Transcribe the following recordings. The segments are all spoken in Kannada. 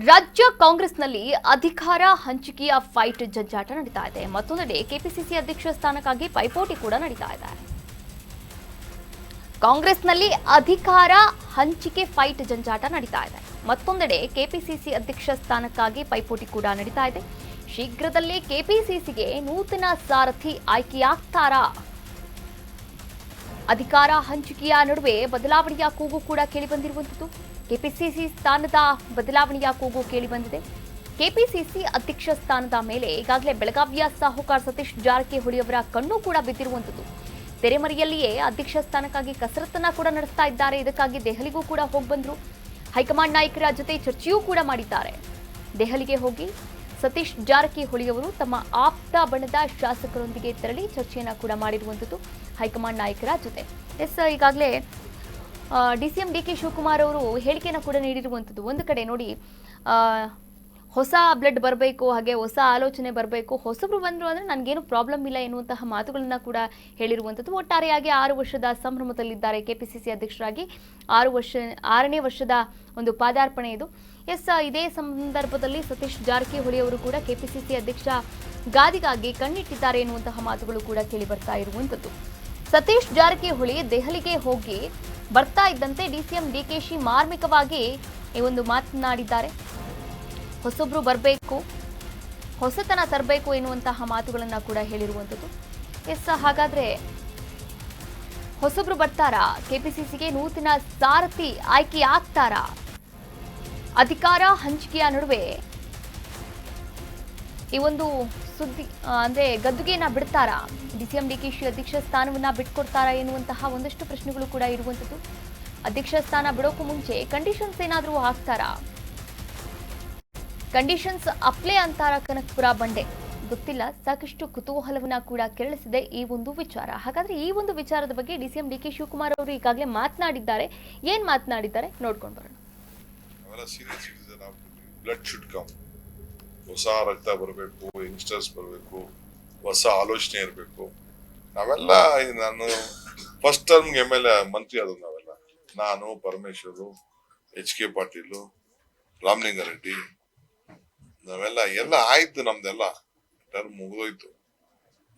ರಾಜ್ಯ ಕಾಂಗ್ರೆಸ್ನಲ್ಲಿ ಅಧಿಕಾರ ಹಂಚಿಕೆಯ ಫೈಟ್ ಜಂಜಾಟ ನಡೀತಾ ಇದೆ. ಮತ್ತೊಂದೆಡೆ ಕೆಪಿಸಿಸಿ ಅಧ್ಯಕ್ಷ ಸ್ಥಾನಕ್ಕಾಗಿ ಪೈಪೋಟಿ ಕೂಡ ನಡೀತಾ ಇದೆ. ಕಾಂಗ್ರೆಸ್ನಲ್ಲಿ ಅಧಿಕಾರ ಹಂಚಿಕೆ ಫೈಟ್ ಜಂಜಾಟ ನಡೀತಾ ಇದೆ. ಮತ್ತೊಂದೆಡೆ ಕೆಪಿಸಿಸಿ ಅಧ್ಯಕ್ಷ ಸ್ಥಾನಕ್ಕಾಗಿ ಪೈಪೋಟಿ ಕೂಡ ನಡೀತಾ ಇದೆ. ಶೀಘ್ರದಲ್ಲೇ ಕೆಪಿಸಿಸಿಗೆ ನೂತನ ಸಾರಥಿ ಆಯ್ಕೆಯಾಗ್ತಾರಾ? ಅಧಿಕಾರ ಹಂಚಿಕೆಯ ನಡುವೆ ಬದಲಾವಣೆಯ ಕೂಗು ಕೂಡ ಕೇಳಿಬಂದಿರುವಂಥದ್ದು. ಕೆಪಿಸಿಸಿ ಸ್ಥಾನದ ಬದಲಾವಣೆಯ ಕೂಗು ಕೇಳಿಬಂದಿದೆ. ಕೆಪಿಸಿಸಿ ಅಧ್ಯಕ್ಷ ಸ್ಥಾನದ ಮೇಲೆ ಈಗಾಗಲೇ ಬೆಳಗಾವಿಯ ಸಾಹುಕಾರ ಸತೀಶ್ ಜಾರಕಿಹೊಳಿ ಅವರ ಕಣ್ಣು ಕೂಡ ಬಿದ್ದಿರುವಂಥದ್ದು. ತೆರೆಮರೆಯಲ್ಲಿಯೇ ಅಧ್ಯಕ್ಷ ಸ್ಥಾನಕ್ಕಾಗಿ ಕಸರತ್ತನ್ನ ಕೂಡ ನಡೆಸ್ತಾ ಇದ್ದಾರೆ. ಇದಕ್ಕಾಗಿ ದೆಹಲಿಗೂ ಕೂಡ ಹೋಗಿ ಬಂದ್ರು. ಹೈಕಮಾಂಡ್ ನಾಯಕರ ಜೊತೆ ಚರ್ಚೆಯೂ ಕೂಡ ಮಾಡಿದ್ದಾರೆ. ದೆಹಲಿಗೆ ಹೋಗಿ ಸತೀಶ್ ಜಾರಕಿಹೊಳಿ ಅವರು ತಮ್ಮ ಆಪ್ತ ಬಣದ ಶಾಸಕರೊಂದಿಗೆ ತೆರಳಿ ಚರ್ಚೆಯನ್ನ ಕೂಡ ಮಾಡಿರುವಂಥದ್ದು ಹೈಕಮಾಂಡ್ ನಾಯಕರ ಜೊತೆ. ಈಗಾಗಲೇ ಡಿಸಿಎಂ ಡಿಕೆ ಶಿವಕುಮಾರ್ ಅವರು ಹೇಳಿಕೆಯನ್ನು ಕೂಡ ನೀಡಿರುವಂಥದ್ದು. ಒಂದು ಕಡೆ ನೋಡಿ, ಹೊಸ ಬ್ಲಡ್ ಬರಬೇಕು, ಹಾಗೆ ಹೊಸ ಆಲೋಚನೆ ಬರಬೇಕು, ಹೊಸಬ್ರು ಬಂದರು ಅಂದರೆ ನನಗೇನು ಪ್ರಾಬ್ಲಮ್ ಇಲ್ಲ ಎನ್ನುವಂತಹ ಮಾತುಗಳನ್ನ ಕೂಡ ಹೇಳಿರುವಂಥದ್ದು. ಒಟ್ಟಾರೆಯಾಗಿ 6 ವರ್ಷದ ಸಂಭ್ರಮದಲ್ಲಿದ್ದಾರೆ ಕೆಪಿಸಿಸಿ ಅಧ್ಯಕ್ಷರಾಗಿ. 6ನೇ ವರ್ಷದ ಒಂದು ಪಾದಾರ್ಪಣೆ ಇದು. ಇದೇ ಸಂದರ್ಭದಲ್ಲಿ ಸತೀಶ್ ಜಾರಕಿಹೊಳಿ ಅವರು ಕೂಡ ಕೆಪಿಸಿಸಿ ಅಧ್ಯಕ್ಷ ಗಾದಿಗಾಗಿ ಕಣ್ಣಿಟ್ಟಿದ್ದಾರೆ ಎನ್ನುವಂತಹ ಮಾತುಗಳು ಕೂಡ ಕೇಳಿ ಬರ್ತಾ ಇರುವಂಥದ್ದು. ಸತೀಶ್ ಜಾರಕಿಹೊಳಿ ದೆಹಲಿಗೆ ಹೋಗಿ ಬರ್ತಾ ಇದ್ದಂತೆ ಡಿಸಿಎಂ ಡಿಕೆಶಿ ಮಾರ್ಮಿಕವಾಗಿ ಈ ಒಂದು ಮಾತನಾಡಿದ್ದಾರೆ. ಹೊಸಬ್ರು ಬರಬೇಕು, ಹೊಸತನ ತರಬೇಕು ಎನ್ನುವಂತಹ ಮಾತುಗಳನ್ನ ಕೂಡ ಹೇಳಿರುವಂಥದ್ದು. ಹಾಗಾದ್ರೆ ಹೊಸಬ್ರು ಬರ್ತಾರಾ? ಕೆಪಿಸಿಸಿಗೆ ನೂತನ ಸಾರಥಿ ಆಯ್ಕೆ ಆಗ್ತಾರಾ? ಅಧಿಕಾರ ಹಂಚಿಕೆಯ ನಡುವೆ ಈ ಒಂದು ಸುದ್ದಿ ಅಂದ್ರೆ ಗದ್ದುಗೆಯನ್ನ ಬಿಡ್ತಾರಾ? ಡಿಸಿಎಂ ಡಿಕೆಶಿ ಅಧ್ಯಕ್ಷ ಸ್ಥಾನವನ್ನ ಬಿಟ್ಕೊಡ್ತಾರಾ ಎನ್ನುವಂತಹ ಒಂದಷ್ಟು ಪ್ರಶ್ನೆಗಳು ಕೂಡ ಇರುವಂಥದ್ದು. ಅಧ್ಯಕ್ಷ ಸ್ಥಾನ ಬಿಡೋಕ್ಕೂ ಮುಂಚೆ ಕಂಡೀಷನ್ಸ್ ಏನಾದರೂ ಹಾಕ್ತಾರಾ? ಕಂಡೀಷನ್ಸ್ ಅಪ್ಲೈ ಅಂತಾರ ಕನಕಪುರ ಬಂಡೆ, ಗೊತ್ತಿಲ್ಲ. ಸಾಕಷ್ಟು ಕುತೂಹಲವನ್ನ ಕೂಡ ಕೆರಳಿಸಿದೆ ಈ ಒಂದು ವಿಚಾರ. ಹಾಗಾದ್ರೆ ಈ ಒಂದು ವಿಚಾರದ ಬಗ್ಗೆ ಡಿಸಿಎಂ ಡಿಕೆ ಶಿವಕುಮಾರ್ ಅವರು ಈಗಾಗಲೇ ಮಾತನಾಡಿದ್ದಾರೆ. ಏನ್ ಮಾತನಾಡಿದ್ದಾರೆ ನೋಡ್ಕೊಂಡು ಬರೋಣ. ಹೊಸ ರಕ್ತ ಬರಬೇಕು, ಯಂಗ್ಸ್ಟರ್ಸ್ ಬರಬೇಕು, ಹೊಸ ಆಲೋಚನೆ ಇರಬೇಕು. ನಾವೆಲ್ಲ ನಾನು ಫಸ್ಟ್ ಟರ್ಮ್ MLA ಮಂತ್ರಿ ಆದವು ನಾವೆಲ್ಲ. ನಾನು, ಪರಮೇಶ್ವರು, HK ಪಾಟೀಲ್, ರಾಮಲಿಂಗಾರೆಡ್ಡಿ, ನಾವೆಲ್ಲ ಆಯ್ತು. ನಮ್ದೆಲ್ಲ ಟರ್ಮ್ ಮುಗಿದೋಯ್ತು.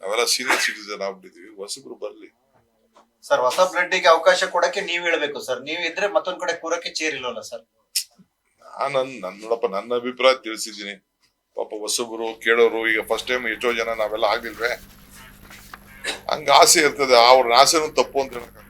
ನಾವೆಲ್ಲ ಸೀನಿಯರ್ ಸಿಟಿಸನ್ ಆಗ್ಬಿಟ್ಟಿದ್ವಿ. ಹೊಸಬ್ರು ಬರ್ಲಿ ಸರ್. ಹೊಸ ಬ್ಲಡ್ಗೆ ಅವಕಾಶ ಕೊಡಕ್ಕೆ ನೀವ್ ಹೇಳ್ಬೇಕು ಸರ್. ನೀವ್ ಇದ್ರೆ ಮತ್ತೊಂದ್ ಕಡೆ ಕೂರಕ್ಕೆ ಚೇರ್ ಇಲ್ಲವಲ್ಲ ಸರ್. ನೋಡಪ್ಪ, ನನ್ನ ಅಭಿಪ್ರಾಯ ತಿಳಿಸಿದ್ದೀನಿ. ಪಾಪ ಹೊಸಬ್ರು ಕೇಳೋರು, ಈಗ ಫಸ್ಟ್ ಟೈಮ್ ಎಷ್ಟೋ ಜನ ನಾವೆಲ್ಲ ಆಗಿಲ್ವೇ, ಹಂಗ ಆಸೆ ಇರ್ತದೆ. ಅವ್ರ ಆಸೆನೂ ತಪ್ಪು ಅಂತ ಹೇಳಕ್